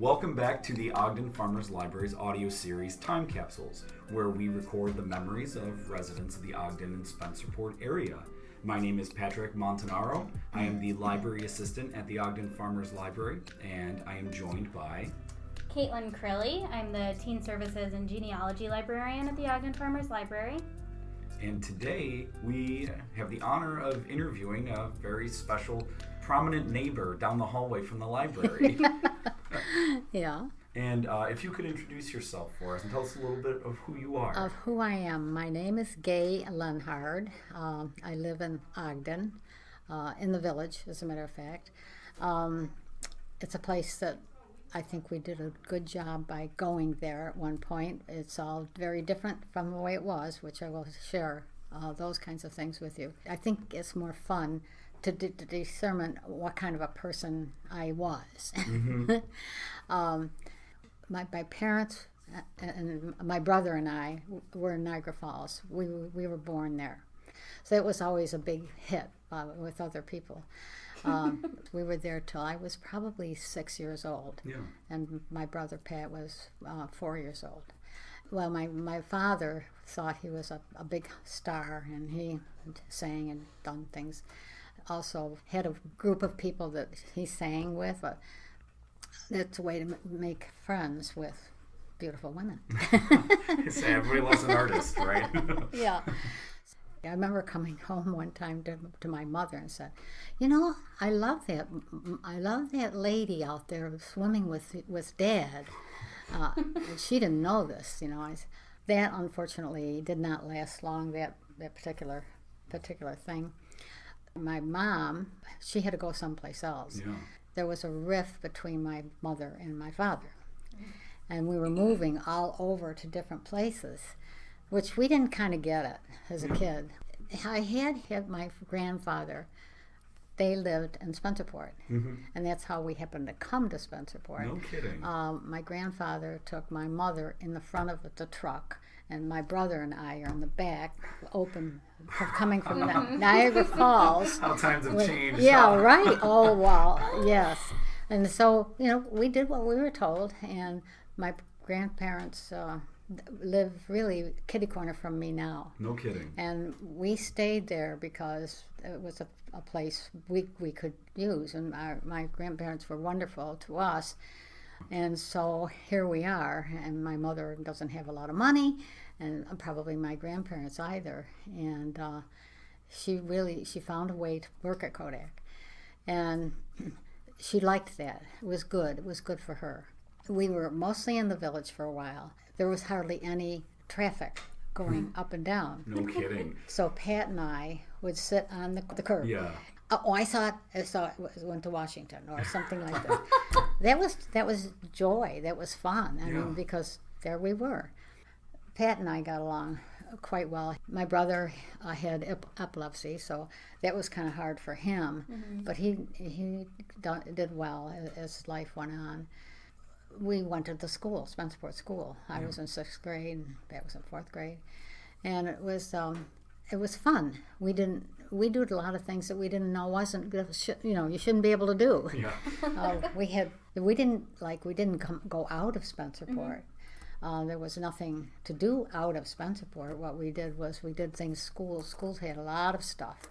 Welcome back to the Ogden Farmers Library's audio series Time Capsules, where we record the memories of residents of the Ogden and Spencerport area. My name is Patrick Montanaro. I am the library assistant at the Ogden Farmers Library, and I am joined by Caitlin Crilly. I'm the Teen Services and Genealogy Librarian at the Ogden Farmers Library. And today we have the honor of interviewing a very special, prominent neighbor down the hallway from the library. Yeah. And if you could introduce yourself for us and tell us a little bit of who you are. Of who I am. My name is Gay Lenhard. I live in Ogden, in the village, as a matter of fact. It's a place that I think we did a good job by going there at one point. It's all very different from the way it was, which I will share those kinds of things with you. I think it's more fun to determine what kind of a person I was. Mm-hmm. My parents and my brother and I were in Niagara Falls. We were born there. So it was always a big hit with other people. We were there till I was probably 6 years old. Yeah. And my brother Pat was 4 years old. Well, my father thought he was a big star, and he sang and done things. Also had a group of people that he sang with. That's a way to make friends with beautiful women. Everybody loves an artist, right? Yeah. I remember coming home one time to my mother and said, "You know, I love that lady out there swimming with Dad." And she didn't know this, you know. That unfortunately did not last long. That particular thing. My mom, she had to go someplace else. Yeah. There was a rift between my mother and my father, and we were moving all over to different places, which we didn't kind of get it as a kid. I had my grandfather. They lived in Spencerport, mm-hmm. and that's how we happened to come to Spencerport. No kidding. My grandfather took my mother in the front of the truck, and my brother and I are in the back, coming from Niagara Falls. How times have changed. Yeah, right. Oh, well, yes. And so, you know, we did what we were told, and my grandparents live really kitty corner from me now. No kidding. And we stayed there because it was a place we could use, and my grandparents were wonderful to us. And so here we are, and my mother doesn't have a lot of money, and probably my grandparents either. And she found a way to work at Kodak, and she liked that. It was good. It was good for her. We were mostly in the village for a while. There was hardly any traffic going up and down. No kidding. So Pat and I would sit on the curb. Yeah. Oh, I thought it went to Washington or something like that. That was joy. That was fun. I mean, because there we were. Pat and I got along quite well. My brother had epilepsy, so that was kind of hard for him. Mm-hmm. But he did well as life went on. We went to the school, Spencerport School. I was in 6th grade, and Pat was in 4th grade, and it was fun. We did a lot of things that we didn't know you shouldn't be able to do. Yeah. We didn't go out of Spencerport. Mm-hmm. There was nothing to do out of Spencerport. What we did was we did things. Schools had a lot of stuff,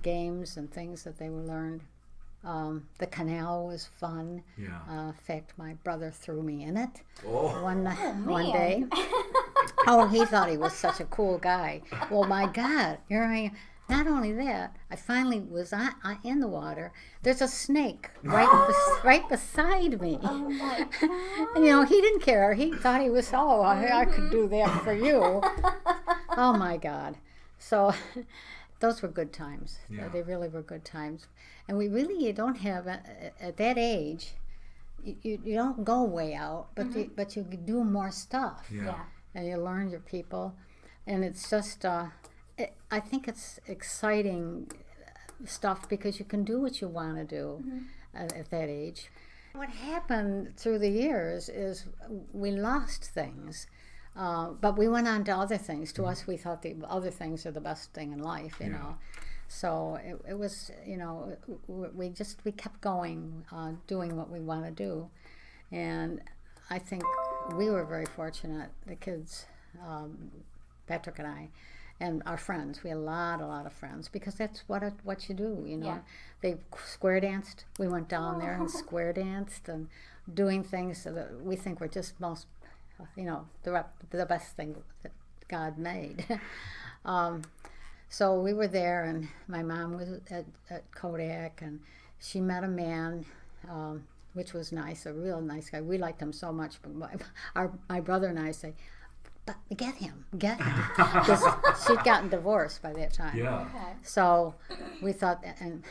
games and things that they learned. The canal was fun. Yeah. In fact, my brother threw me in it one day. Oh, he thought he was such a cool guy. Well, my God, here I am. Not only that, I finally was in the water. There's a snake right beside me. Oh my God. And, you know, he didn't care. He thought he was, I could do that for you. Oh my God. So those were good times. Yeah. They really were good times. And you don't have, at that age, you don't go way out, but mm-hmm. but you do more stuff. Yeah. And you learn your people. And it's just, I think it's exciting stuff because you can do what you want to do mm-hmm. At that age. What happened through the years is we lost things. But we went on to other things. To us, we thought the other things are the best thing in life, you know. So it was, you know, we kept going, doing what we want to do. And I think we were very fortunate, the kids, Patrick and I, and our friends. We had a lot of friends, because that's what you do, you know. Yeah. They square danced. We went down there and square danced and doing things that we think were just most, you know, the best thing that God made. So we were there, and my mom was at Kodak, and she met a man, which was nice, a real nice guy. We liked him so much. But my brother and I say, but get him, because she'd gotten divorced by that time. Yeah. Okay. So we thought, and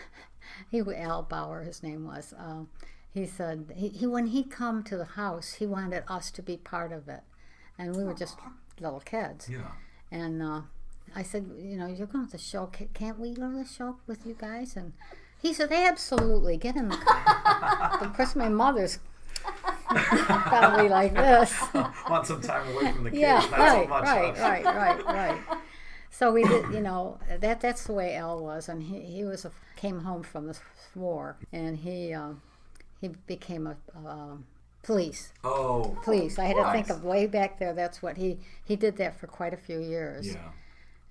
Al Bauer, his name was. He said when he come to the house, he wanted us to be part of it, and we were just little kids. Yeah. And I said, you know, you're going to the show. Can't we go to the show with you guys? And he said, absolutely. Get in the car. Of course, my mother's probably like this. Want some time away from the kids. Yeah, Not right, so much right. So we did, you know, that's the way Al was, and he came home from the war, and he became a police. Oh. Police. I had to nice. think of way back there. That's what he did that for quite a few years. Yeah.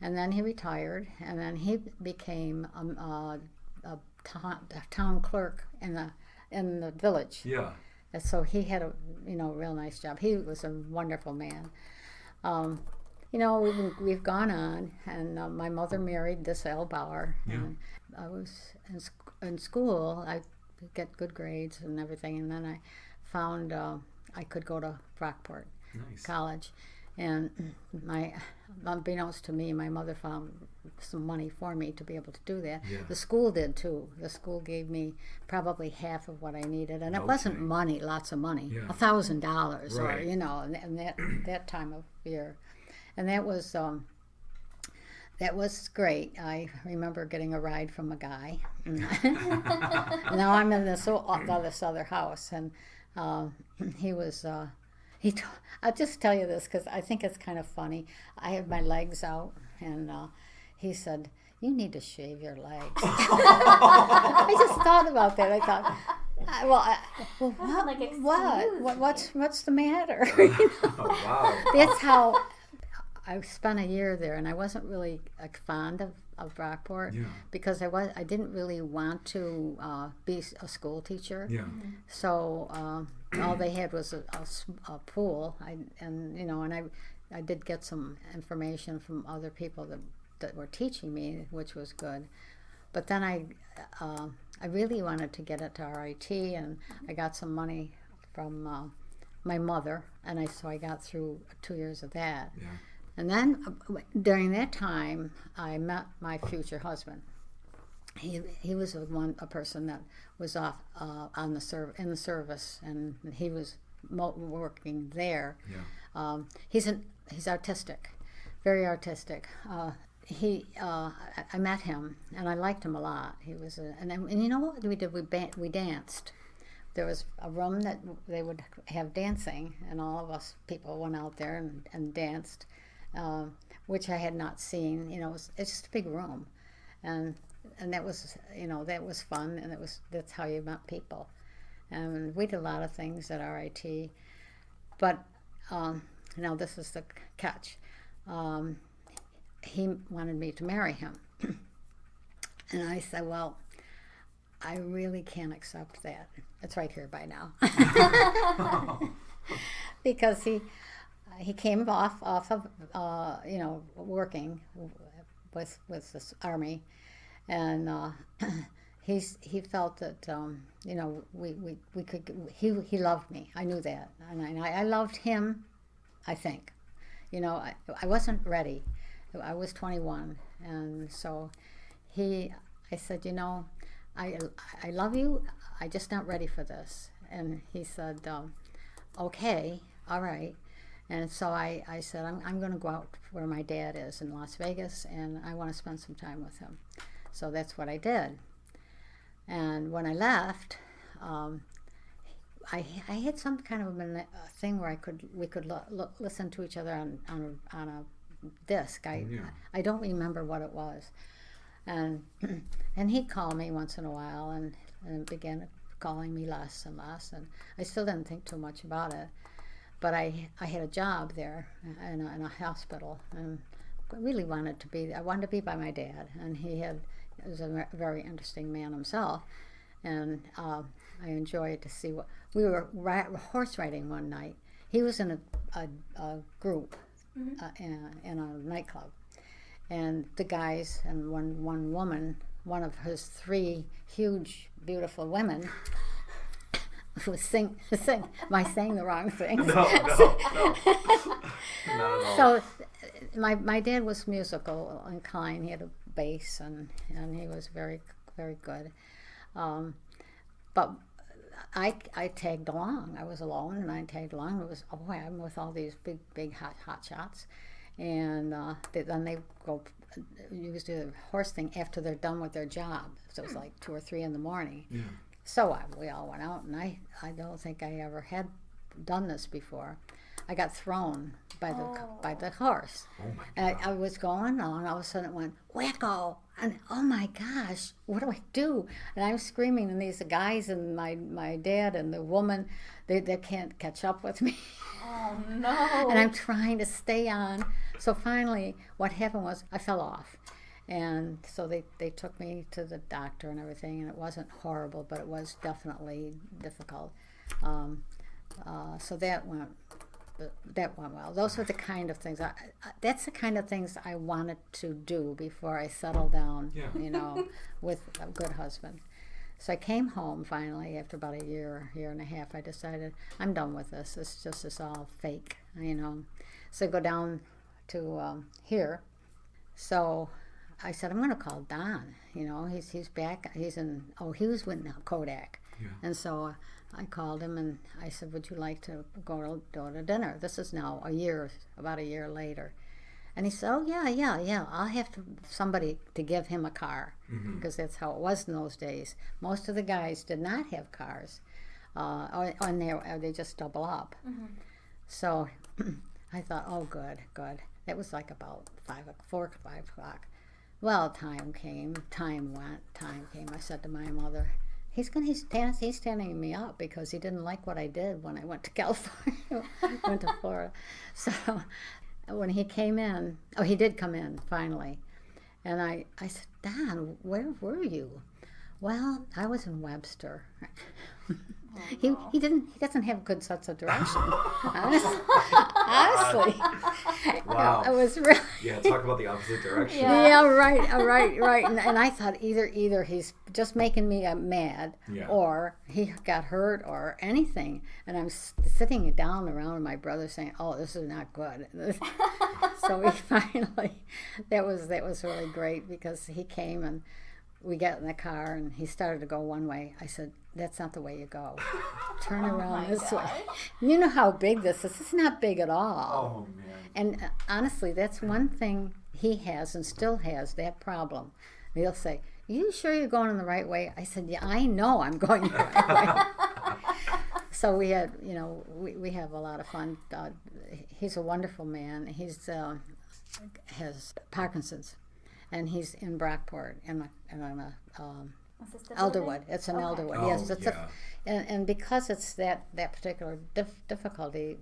And then he retired, and then he became a town clerk in the village. Yeah. And so he had a real nice job. He was a wonderful man. You know, we've gone on, and my mother married this Al Bauer. Yeah. And I was in school. I get good grades and everything, and then I found I could go to Brockport Nice. College, and unbeknownst to me, my mother found some money for me to be able to do that. Yeah. The school did too. The school gave me probably half of what I needed, and it Okay. wasn't money, lots of money, Yeah. $1,000 or Right. you know, and that time of year, and that was great. I remember getting a ride from a guy. Now I'm in this other house, and he was. I'll just tell you this because I think it's kind of funny. I had my legs out, and he said, "You need to shave your legs." I just thought about that. I thought, what? Like, excuse What's the matter? Oh, wow. That's how I spent a year there, and I wasn't really fond of Brockport Yeah. because I didn't really want to be a school teacher. Yeah. So all they had was a pool, and I did get some information from other people that were teaching me, which was good. But then I really wanted to get into RIT, and I got some money from my mother, and so I got through 2 years of that. Yeah. And then during that time, I met my future husband. He was a person that was off in the service, and he was working there. Yeah. He's artistic, very artistic. I met him, and I liked him a lot. He was and you know what we did? We danced. There was a room that they would have dancing, and all of us people went out there and danced. Which I had not seen. You know, it's just a big room, and that was fun, and that's how you met people, and we did a lot of things at RIT, but now this is the catch. He wanted me to marry him, and I said, well, I really can't accept that. It's right here by now, because he came off of working with the Army, and he felt that we could. He loved me. I knew that, and I loved him. I think, I wasn't ready. I was 21, and so I said, I love you. I'm just not ready for this. And he said, okay, all right. And so I said, I'm going to go out where my dad is in Las Vegas, and I want to spend some time with him. So that's what I did. And when I left, I had some kind of a thing where we could listen to each other on a disc. I don't remember what it was. And he'd call me once in a while and began a calling me less and less, and I still didn't think too much about it. But I had a job there in a hospital, and I really wanted to be. I wanted to be by my dad, and he was a very interesting man himself, and I enjoyed to see what we were horse riding one night. He was in a group in a nightclub, and the guys and one woman, one of his 3 huge, beautiful women, was sing. Am I saying the wrong thing? No. Not at all. So, my dad was musical inclined. He had a bass, and he was very, very good. But I tagged along. I was alone, and I tagged along. It was, I'm with all these big hot shots, and then they go use the horse thing after they're done with their job. So it was like 2 or 3 in the morning. Yeah. So we all went out, and I don't think I ever had done this before. I got thrown by the horse. Oh my God. And I was going on, all of a sudden it went wacko, and oh my gosh, what do I do? And I'm screaming, and these guys and my dad and the woman, they can't catch up with me. Oh no! And I'm trying to stay on. So finally, what happened was I fell off. And so they took me to the doctor and everything, and it wasn't horrible, but it was definitely difficult. So that went well. Those were the kind of things. That's the kind of things I wanted to do before I settled down, with a good husband. So I came home finally after about a year and a half. I decided I'm done with this. It's all fake, So I go down to here. So I said, I'm going to call Don. He's back. He was with Kodak. Yeah. And so I called him and I said, would you like to go to dinner? This is now about a year later. And he said, oh, yeah. I'll have somebody to give him a car, because that's how it was in those days. Most of the guys did not have cars, or they just double up. Mm-hmm. So I thought, oh, good. That was like about 4 or 5 o'clock. Well, time came. I said to my mother, he's standing me up because he didn't like what I did when I went to California, went to Florida. So when he came in, he did come in finally, and I said, Don, where were you? Well, I was in Webster. He doesn't have good sense of direction. Honestly. Wow. It was really. Yeah, talk about the opposite direction. Yeah, right. And I thought either he's just making me mad, or he got hurt, or anything. And I'm sitting down around my brother saying, "Oh, this is not good." So we finally, that was really great, because he came and we got in the car and he started to go one way. I said, that's not the way you go. Turn around this way. You know how big this is. It's not big at all. Oh, man. And honestly, that's one thing he has and still has, that problem. He'll say, you sure you're going in the right way? I said, yeah, I know I'm going the right way. So we had, we have a lot of fun. He's a wonderful man. He's has Parkinson's. And he's in Brockport, in Elderwood. It's an Elderwood. Oh, yes, and because it's that particular difficulty,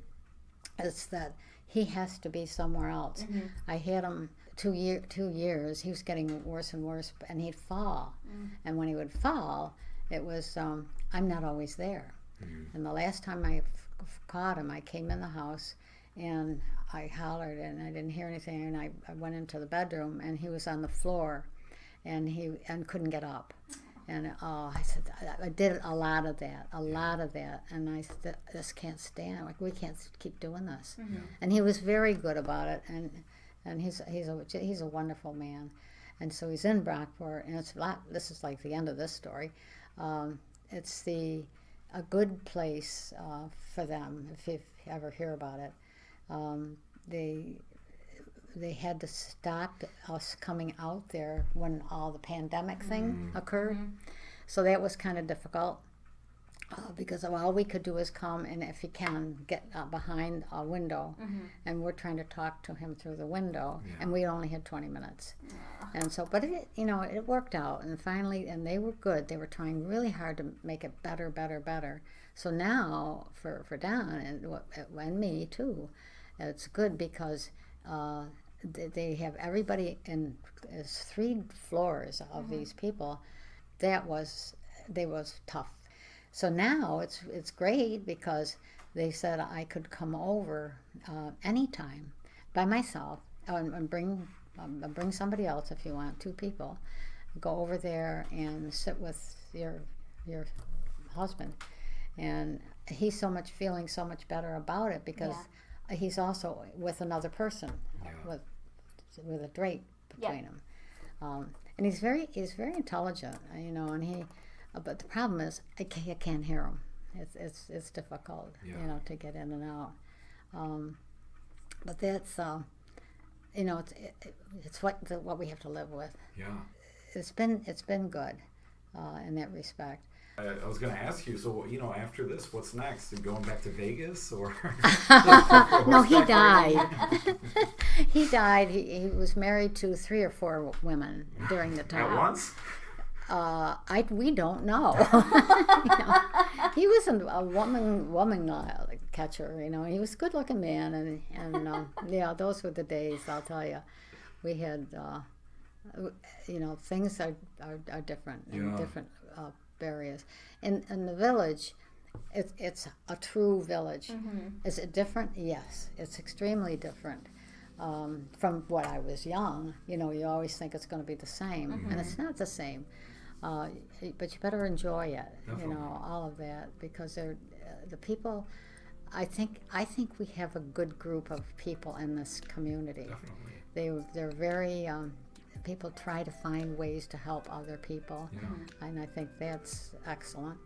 it's that he has to be somewhere else. Mm-hmm. I had him 2 years. He was getting worse and worse, and he'd fall. Mm. And when he would fall, it was I'm not always there. Mm. And the last time I caught him, I came in the house, and I hollered, and I didn't hear anything, and I went into the bedroom, and he was on the floor, and couldn't get up. And I said, I did a lot of that, and I said, this can't stand. Like, we can't keep doing this. Mm-hmm. And he was very good about it, and he's a wonderful man. And so he's in Brockport, and this is like the end of this story. It's a good place for them, if you ever hear about it. They had to stop us coming out there when all the pandemic thing occurred. Mm-hmm. So that was kind of difficult. because all we could do is come and, if he can, get behind a window, and we're trying to talk to him through the window, and we only had 20 minutes. And so, but it, it worked out, and finally, and they were good. They were trying really hard to make it better, better, better. So now, for Don and me too, it's good because they have everybody in. There's 3 floors of these people. They was tough. So now it's great because they said I could come over anytime by myself and bring somebody else if you want, 2 people. Go over there and sit with your husband, and he's feeling so much better about it because he's also with another person with a drape between them, and he's very intelligent, and he. But the problem is, I can't hear him. It's difficult, to get in and out. But that's, it's what we have to live with. Yeah. It's been good in that respect. I was going to ask you, so after this, what's next? Are you going back to Vegas or? No, he died. He died. He was married to 3 or 4 women during the time. At once? We don't know. He was a woman catcher. He was a good-looking man, and those were the days. I'll tell you, we had things are different in different areas. In the village, it's a true village. Is it different? Yes, it's extremely different. From what I was young, you always think it's going to be the same, and it's not the same. But you better enjoy it, Definitely. all of that, because they're the people. I think we have a good group of people in this community. Definitely. They're very people try to find ways to help other people, and I think that's excellent.